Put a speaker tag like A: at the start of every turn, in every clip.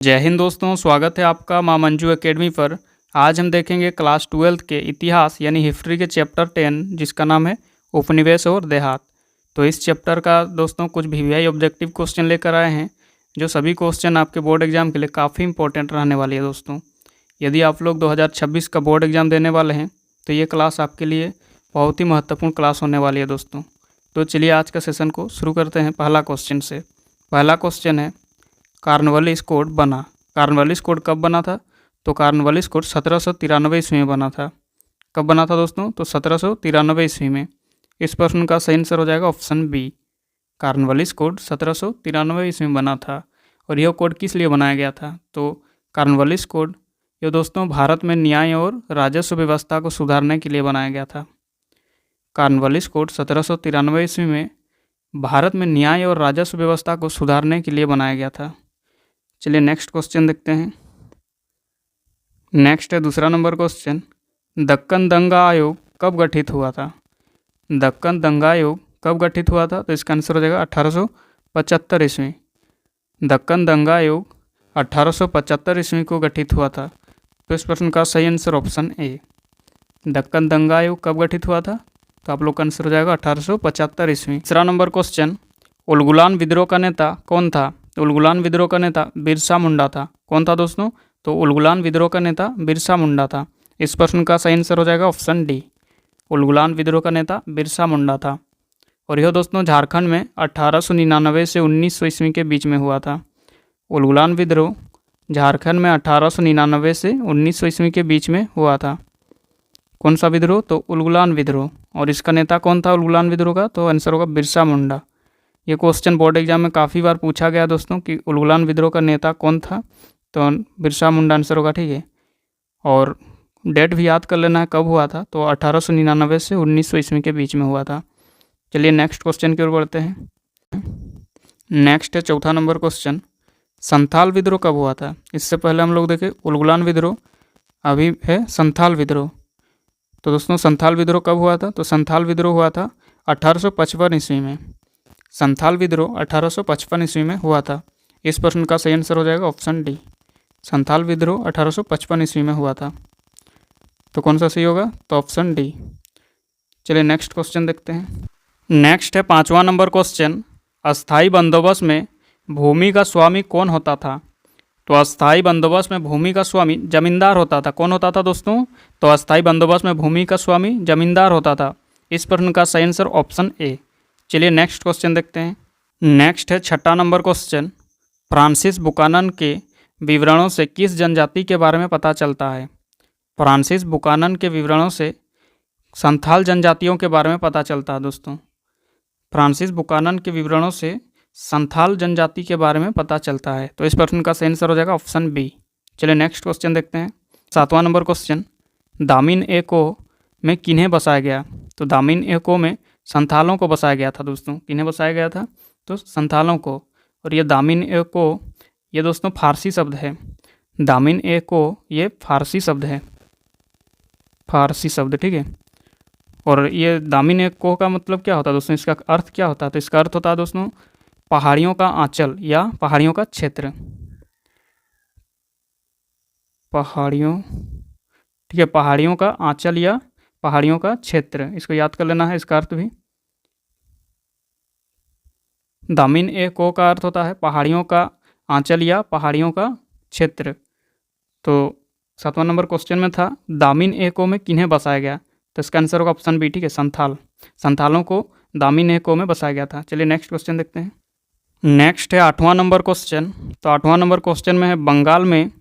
A: जय हिंद दोस्तों, स्वागत है आपका माँ मंजू एकेडमी पर। आज हम देखेंगे क्लास 12th के इतिहास यानी हिस्ट्री के चैप्टर 10 जिसका नाम है उपनिवेश और देहात। तो इस चैप्टर का दोस्तों कुछ वीवीआई ऑब्जेक्टिव क्वेश्चन लेकर आए हैं, जो सभी क्वेश्चन आपके बोर्ड एग्जाम के लिए काफ़ी इंपॉर्टेंट रहने वाली है दोस्तों। यदि आप लोग 2026 का बोर्ड एग्ज़ाम देने वाले हैं तो ये क्लास आपके लिए बहुत ही महत्वपूर्ण क्लास होने वाली है दोस्तों। तो चलिए आज का सेशन को शुरू करते हैं पहला क्वेश्चन से। पहला क्वेश्चन है, कॉर्नवालिस कोड बना। कॉर्नवालिस कोड कब बना था? तो कॉर्नवालिस कोड 1793 ईस्वी में बना था। कब बना था दोस्तों? तो 1793 ईस्वी में। इस प्रश्न का सही आंसर हो जाएगा ऑप्शन बी। कॉर्नवालिस कोड 1793 ईस्वी में बना था। और यह कोड किस लिए बनाया गया था? तो कॉर्नवालिस कोड यह दोस्तों भारत में न्याय और राजस्व व्यवस्था को सुधारने के लिए बनाया गया था। कॉर्नवालिस कोड 1793 ईस्वी में भारत में न्याय और राजस्व व्यवस्था को सुधारने के लिए बनाया गया था। चलिए नेक्स्ट क्वेश्चन देखते हैं। नेक्स्ट है दूसरा नंबर क्वेश्चन, दक्कन दंगा आयोग कब गठित हुआ था? दक्कन दंगा आयोग कब गठित हुआ था? तो इसका आंसर हो जाएगा 1875 ईस्वी। दक्कन दंगा आयोग 1875 ईस्वी को गठित हुआ था। तो इस प्रश्न का सही आंसर ऑप्शन ए। दक्कन दंगा आयोग कब गठित हुआ था? तो आप लोग का आंसर हो जाएगा 1875 ईस्वी। तीसरा नंबर क्वेश्चन, उलगुलान विद्रोह का नेता कौन था? उलगुलान विद्रोह का नेता बिरसा मुंडा था। कौन था दोस्तों? तो उलगुलान विद्रोह का नेता बिरसा मुंडा था। इस प्रश्न का सही आंसर हो जाएगा ऑप्शन डी। उलगुलान विद्रोह का नेता बिरसा मुंडा था। और यह दोस्तों झारखंड में 1899 से 1900 ईस्वी के बीच में हुआ था। उलगुलान विद्रोह झारखंड में 1899 से 1900 ईस्वी के बीच में हुआ था। कौन सा विद्रोह? तो उलगुलान विद्रोह। और इसका नेता कौन था उलगुलान विद्रोह का? तो आंसर होगा बिरसा मुंडा। ये क्वेश्चन बोर्ड एग्जाम में काफ़ी बार पूछा गया दोस्तों कि उलगुलान विद्रोह का नेता कौन था? तो बिरसा मुंडा आंसर होगा, ठीक है। और डेट भी याद कर लेना है कब हुआ था, तो 1899 से 1900 ईस्वी के बीच में हुआ था। चलिए नेक्स्ट क्वेश्चन की ओर बढ़ते हैं। नेक्स्ट है चौथा नंबर क्वेश्चन, संथाल विद्रोह कब हुआ था? इससे पहले हम लोग देखें उलगुलान विद्रोह, अभी है संथाल विद्रोह। तो दोस्तों संथाल विद्रोह कब हुआ था? तो संथाल विद्रोह हुआ था 1855 ईस्वी में। संथाल विद्रोह 1855 ईस्वी में हुआ था। इस प्रश्न का सही आंसर हो जाएगा ऑप्शन डी। संथाल विद्रोह 1855 ईस्वी में हुआ था। तो कौन सा सही होगा? तो ऑप्शन डी। चलिए नेक्स्ट क्वेश्चन देखते हैं। नेक्स्ट है पांचवा नंबर क्वेश्चन, अस्थाई बंदोबस्त में भूमि का स्वामी कौन होता था? तो अस्थाई बंदोबस्त में भूमि का स्वामी जमींदार होता था। कौन होता था दोस्तों? तो अस्थाई बंदोबस्त में भूमि का स्वामी जमींदार होता था। इस प्रश्न का सही आंसर ऑप्शन ए। चलिए नेक्स्ट क्वेश्चन देखते हैं। नेक्स्ट है छठा नंबर क्वेश्चन, फ्रांसिस बुकानन के विवरणों से किस जनजाति के बारे में पता चलता है? फ्रांसिस बुकानन के विवरणों से संथाल जनजातियों के बारे में पता चलता है दोस्तों। फ्रांसिस बुकानन के विवरणों से संथाल जनजाति के बारे में पता चलता है। तो इस प्रश्न का सही आंसर हो जाएगा ऑप्शन बी। चलिए नेक्स्ट क्वेश्चन देखते हैं। सातवां नंबर क्वेश्चन, दामिन ए को में किन्हें बसाया गया? तो दामिन ए को में संथालों को बसाया गया था दोस्तों। किन्हें बसाया गया था? तो संथालों को। और ये दामिन ए को ये दोस्तों फारसी शब्द है। दामिन ए को ये फारसी शब्द है, फारसी शब्द, ठीक है। और ये दामिन ए को का मतलब क्या होता है दोस्तों? इसका अर्थ क्या होता है? तो इसका अर्थ होता है दोस्तों पहाड़ियों का आंचल या पहाड़ियों का क्षेत्र। पहाड़ियों, ठीक है, पहाड़ियों का आंचल या पहाड़ियों का क्षेत्र, इसको याद कर लेना है इसका अर्थ भी। दामिन ए को का अर्थ होता है पहाड़ियों का आंचल या पहाड़ियों का क्षेत्र। तो सातवां नंबर क्वेश्चन में था दामिन ए को में किन्हें बसाया गया? तो इसका आंसर होगा ऑप्शन बी, ठीक है, संथाल। संथालों को दामिन ए को में बसाया गया था। चलिए नेक्स्ट क्वेश्चन देखते हैं। नेक्स्ट है आठवां नंबर क्वेश्चन। तो आठवां नंबर क्वेश्चन में है, बंगाल में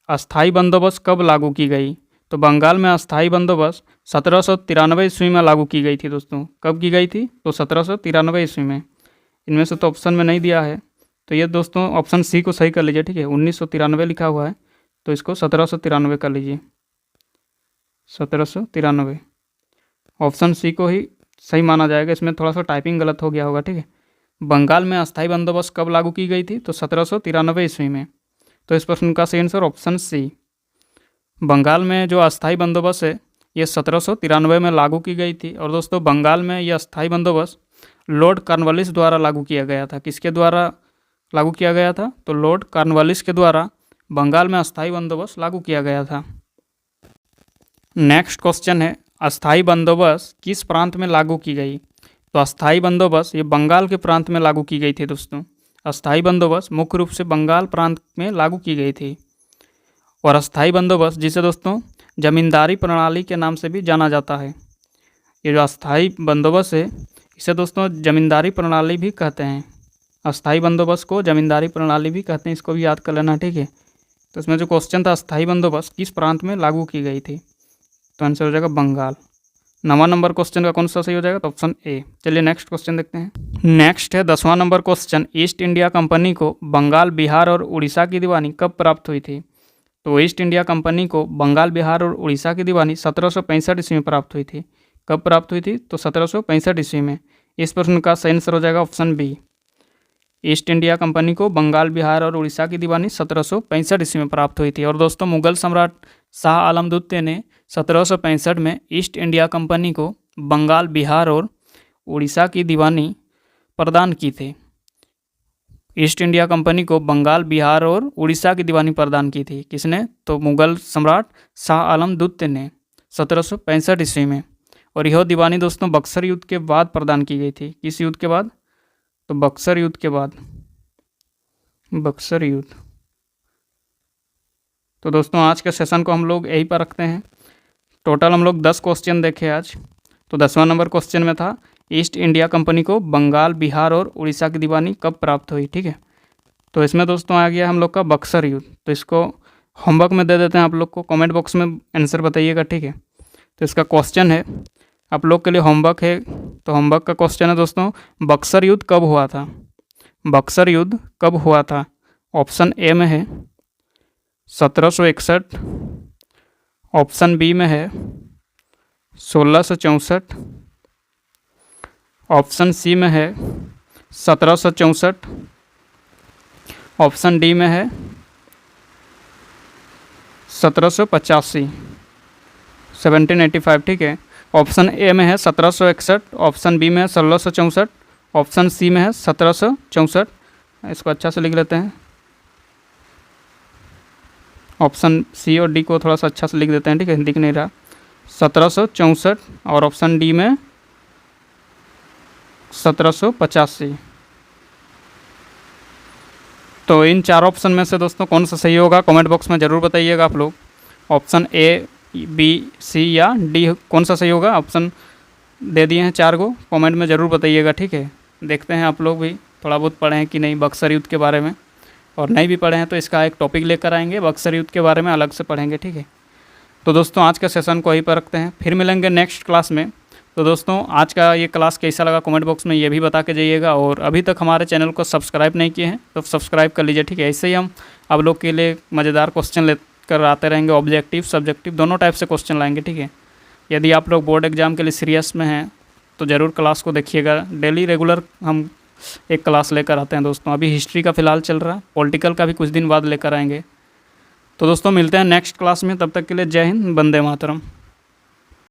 A: अस्थाई बंदोबस्त कब लागू की गई? तो बंगाल में अस्थाई बंदोबस्त 1793 ईस्वी में लागू की गई थी दोस्तों। कब की गई थी? तो 1793 ईस्वी में। इनमें से तो ऑप्शन में नहीं दिया है, तो ये दोस्तों ऑप्शन सी को सही कर लीजिए, ठीक है। 1993 लिखा हुआ है, तो इसको 1793 कर लीजिए। 1793 ऑप्शन सी को ही सही माना जाएगा। इसमें थोड़ा सा टाइपिंग गलत हो गया होगा, ठीक है। बंगाल में अस्थाई बंदोबस्त कब लागू की गई थी? तो 1793 ईस्वी में। तो इस प्रश्न का सही आंसर ऑप्शन सी। बंगाल में जो अस्थाई बंदोबस्त है ये 1793 में लागू की गई थी। और दोस्तों बंगाल में यह अस्थाई बंदोबस्त लॉर्ड कॉर्नवालिस द्वारा लागू किया गया था। किसके द्वारा लागू किया गया था? तो लॉर्ड कॉर्नवालिस के द्वारा बंगाल में अस्थायी बंदोबस्त लागू किया गया था। नेक्स्ट क्वेश्चन है, अस्थायी बंदोबस्त किस प्रांत में लागू की गई? तो अस्थायी बंदोबस्त ये बंगाल के प्रांत में लागू की गई थी दोस्तों। अस्थायी बंदोबस्त मुख्य रूप से बंगाल प्रांत में लागू की गई थी। और अस्थायी बंदोबस्त जिसे दोस्तों जमींदारी प्रणाली के नाम से भी जाना जाता है। ये जो अस्थायी बंदोबस्त है इसे दोस्तों जमींदारी प्रणाली भी कहते हैं। अस्थायी बंदोबस्त को जमींदारी प्रणाली भी कहते हैं, इसको भी याद कर लेना, ठीक है। तो इसमें जो क्वेश्चन था, अस्थायी बंदोबस्त किस प्रांत में लागू की गई थी? तो आंसर हो जाएगा बंगाल। 9वां नंबर क्वेश्चन का कौन सा सही हो जाएगा? तो ऑप्शन ए। चलिए नेक्स्ट क्वेश्चन देखते हैं। नेक्स्ट है 10वां number question, East India Company को बंगाल, बिहार और उड़ीसा की दीवानी कब प्राप्त हुई थी? तो ईस्ट इंडिया कंपनी को बंगाल, बिहार और उड़ीसा की दीवानी 1765 ईस्वी में प्राप्त हुई थी। कब प्राप्त हुई थी? तो 1765 ईस्वी में। इस प्रश्न का सही आंसर हो जाएगा option B. East India Company को बंगाल, बिहार और उड़ीसा की दीवानी 1765 ईस्वी में प्राप्त हुई थी। और दोस्तों मुगल सम्राट शाह आलम द्वितीय ने 1765 में ईस्ट इंडिया कंपनी को बंगाल, बिहार और उड़ीसा की दीवानी प्रदान की थी। ईस्ट इंडिया कंपनी को बंगाल, बिहार और उड़ीसा की दीवानी प्रदान की थी। किसने? तो मुगल सम्राट शाह आलम द्वितीय ने 1765 ईस्वी में। और यह दीवानी दोस्तों बक्सर युद्ध के बाद प्रदान की गई थी। किस युद्ध के बाद? तो बक्सर युद्ध के बाद। बक्सर युद्ध। तो दोस्तों आज के सेशन को हम लोग यहीं पर रखते हैं। टोटल हम लोग 10 क्वेश्चन देखे आज। तो 10वां नंबर क्वेश्चन में था ईस्ट इंडिया कंपनी को बंगाल, बिहार और उड़ीसा की दीवानी कब प्राप्त हुई, ठीक है। तो इसमें दोस्तों आ गया हम लोग का बक्सर युद्ध। तो इसको होमवर्क में दे देते हैं, आप लोग को कमेंट बॉक्स में आंसर बताइएगा, ठीक है। तो इसका क्वेश्चन है, आप लोग के लिए होमवर्क है। तो होमवर्क का क्वेश्चन है दोस्तों, बक्सर युद्ध कब हुआ था? बक्सर युद्ध कब हुआ था? ऑप्शन ए में है 1761, ऑप्शन बी में है 1664, ऑप्शन सी में है 1764, ऑप्शन डी में है 1785, 1785, ठीक है। ऑप्शन ए में है 1761, ऑप्शन बी में है 1664, ऑप्शन सी में है 1764। इसको अच्छा से लिख लेते हैं। ऑप्शन सी और डी को थोड़ा सा अच्छा से लिख देते हैं, ठीक है, दिख नहीं रहा। 1764 और ऑप्शन डी में 1785। तो इन 4 ऑप्शन में से दोस्तों कौन सा सही होगा कमेंट बॉक्स में ज़रूर बताइएगा आप लोग। ऑप्शन ए, बी, सी या डी कौन सा सही होगा? ऑप्शन दे दिए हैं 4 को, कमेंट में ज़रूर बताइएगा, ठीक है। देखते हैं आप लोग भी थोड़ा बहुत पढ़े हैं कि नहीं बक्सर युद्ध के बारे में, और नहीं भी पढ़े हैं तो इसका एक टॉपिक लेकर आएंगे, बक्सर युद्ध के बारे में अलग से पढ़ेंगे, ठीक है। तो दोस्तों आज का सेशन को यहीं पर रखते हैं, फिर मिलेंगे नेक्स्ट क्लास में। तो दोस्तों आज का ये क्लास कैसा लगा कमेंट बॉक्स में ये भी बता के जाइएगा। और अभी तक हमारे चैनल को सब्सक्राइब नहीं किए हैं तो सब्सक्राइब कर लीजिए, ठीक है। ऐसे ही हम आप लोग के लिए मज़ेदार क्वेश्चन लेकर आते रहेंगे, ऑब्जेक्टिव सब्जेक्टिव दोनों टाइप से क्वेश्चन लाएंगे, ठीक है। यदि आप लोग बोर्ड एग्जाम के लिए सीरियस में हैं तो ज़रूर क्लास को देखिएगा। डेली रेगुलर हम एक क्लास लेकर आते हैं दोस्तों। अभी हिस्ट्री का फ़िलहाल चल रहा है, पॉलिटिकल का भी कुछ दिन बाद लेकर आएंगे। तो दोस्तों मिलते हैं नेक्स्ट क्लास में, तब तक के लिए जय हिंद, वंदे मातरम।